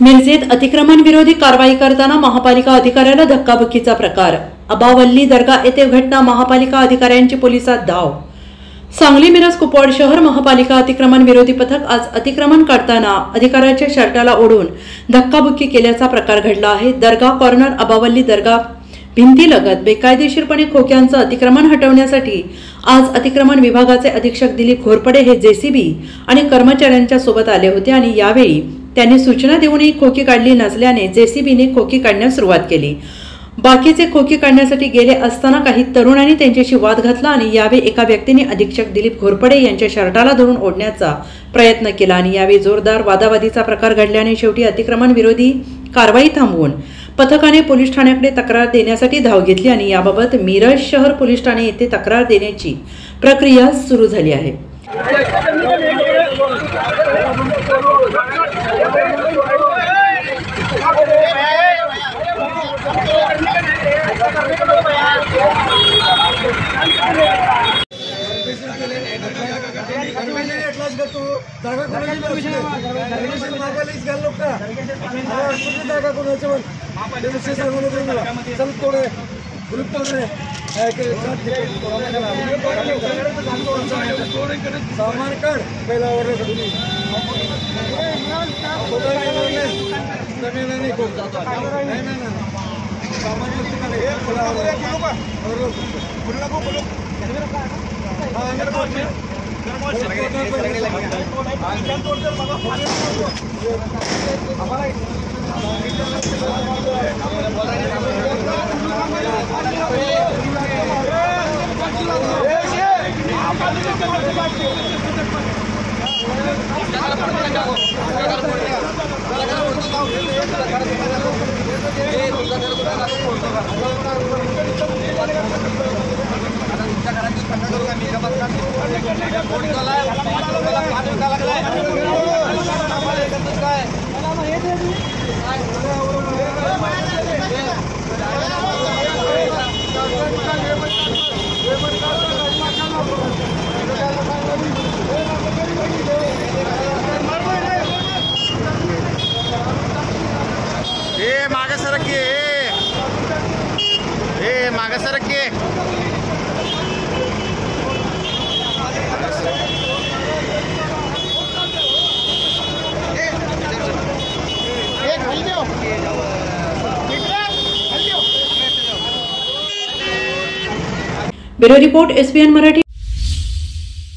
मिरजेत अतिक्रमण विरोधी कारवाई करताना महापालिका अधिकाऱ्याला धक्काबुक्कीचा प्रकार। अबावल्ली दर्गा येथे घटना, महापालिका अधिकाऱ्यांची पोलिसात धाव। सांगली मिरज कुपवाड शहर महापालिका अतिक्रमण विरोधी पथक आज अतिक्रमण काढताना अधिकाऱ्याच्या शर्टाला ओढून धक्काबुक्की केल्याचा प्रकार घडला आहे। दर्गा कॉर्नर अबावल्ली दर्गा भिंतीलगत बेकायदेशीरपणे खोक्यांचं अतिक्रमण हटवण्यासाठी आज अतिक्रमण विभागाचे अधीक्षक दिलीप घोरपडे हे जेसीबी आणि कर्मचाऱ्यांच्या सोबत आले होते आणि यावेळी त्यांनी सूचना देऊनही खोकी काढली नसल्याने जेसीबीने खोकी काढण्यास सुरुवात केली। बाकीचे खोकी काढण्यासाठी गेले असताना काही तरुणांनी त्यांच्याशी वाद घातला आणि यावेळी एका व्यक्तीने अधीक्षक दिलीप घोरपडे यांच्या शर्टाला धरून ओढण्याचा प्रयत्न केला आणि यावेळी जोरदार वादावादीचा प्रकार घडल्याने शेवटी अतिक्रमण विरोधी कारवाई थांबवून पथकाने पोलीस ठाण्याकडे तक्रार देण्यासाठी धाव घेतली आणि याबाबत मिरज शहर पोलीस ठाणे येथे तक्रार देण्याची प्रक्रिया सुरू झाली आहे। Bureau report SBN Marathi.